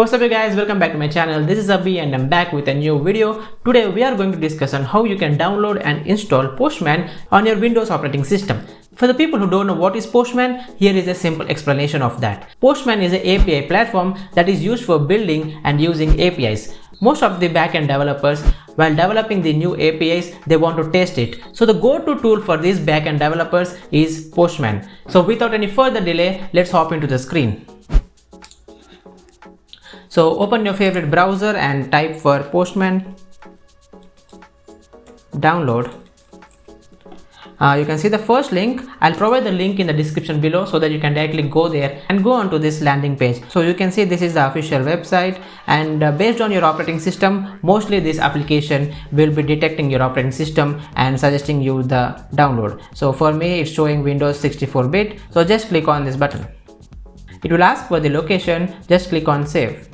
What's up you guys, welcome back to my channel. This is Abhi and I'm back with a new video. Today we are going to discuss on how you can download and install Postman on your Windows operating system. For the people who don't know what is Postman, here is a simple explanation of that. Postman is an API platform that is used for building and using APIs. Most of the backend developers, while developing the new APIs, they want to test it. So the go-to tool for these backend developers is Postman. So without any further delay, let's hop into the screen. So open your favorite browser and type for Postman, download. You can see the first link. I'll provide the link in the description below so that you can directly go there and go onto this landing page. So you can see this is the official website, and based on your operating system, mostly this application will be detecting your operating system and suggesting you the download. So for me it's showing Windows 64-bit, so just click on this button. It will ask for the location, just click on save.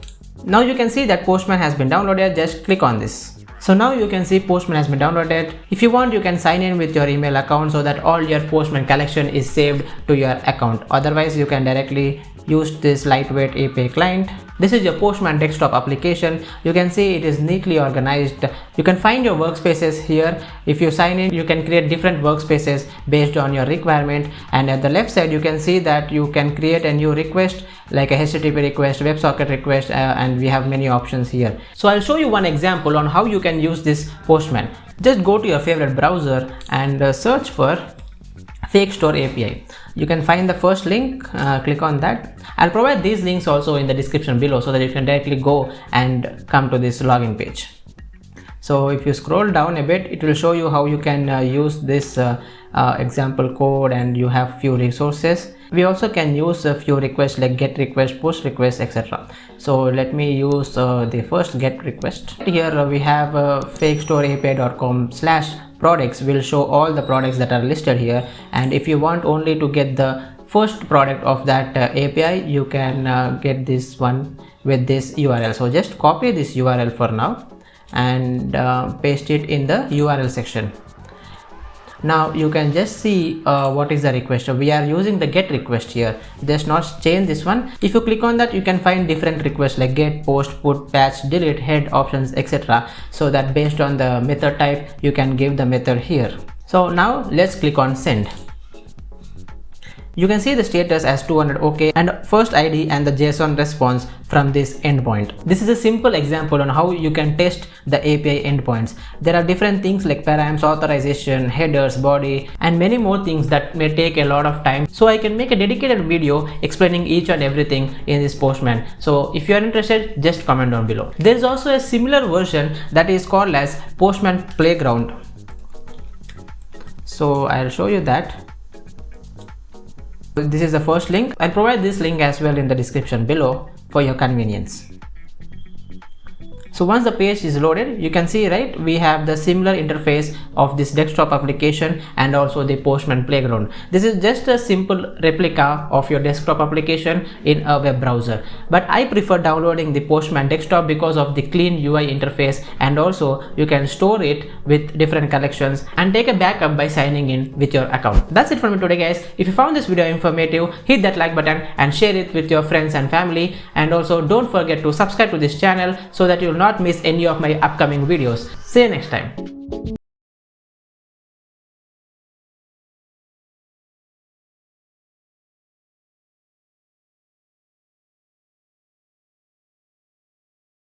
Now you can see that Postman has been downloaded, just click on this. So now you can see Postman has been downloaded. If you want, you can sign in with your email account so that all your Postman collection is saved to your account. Otherwise you can directly use this lightweight API client. This is your Postman desktop application. You can see it is neatly organized. You can find your workspaces here. If you sign in, you can create different workspaces based on your requirement, and at the left side you can see that you can create a new request like a HTTP request, WebSocket request, and we have many options here. So I'll show you one example on how you can use this Postman. Just go to your favorite browser and search for Fake Store API. You can find the first link, click on that. I'll provide these links also in the description below so that you can directly go and come to this login page. So if you scroll down a bit, it will show you how you can use this example code, and you have few resources. We also can use a few requests like get request, post request, etc. So let me use the first get request. Here we have fakestoreapi.com/products will show all the products that are listed here, and if you want only to get the first product of that API, you can get this one with this URL. So just copy this URL for now and paste it in the URL section. Now you can just see what is the request. We are using the get request here, just not change this one. If you click on that, you can find different requests like get, post, put, patch, delete, head, options, etc. So that based on the method type, you can give the method here. So now let's click on send. You can see the status as 200 OK and first ID and the JSON response from this endpoint. This is a simple example on how you can test the API endpoints. There are different things like params, authorization, headers, body, and many more things that may take a lot of time. So I can make a dedicated video explaining each and everything in this Postman. So if you are interested, just comment down below. There is also a similar version that is called as Postman Playground. So I'll show you that. This is the first link. I'll provide this link as well in the description below for your convenience. So once the page is loaded, you can see, right, we have the similar interface of this desktop application and also the Postman Playground. This is just a simple replica of your desktop application in a web browser, but I prefer downloading the Postman desktop because of the clean UI interface, and also you can store it with different collections and take a backup by signing in with your account. That's it for me today, guys. If you found this video informative, hit that like button and share it with your friends and family, and also don't forget to subscribe to this channel so that you will not miss any of my upcoming videos. See you next time.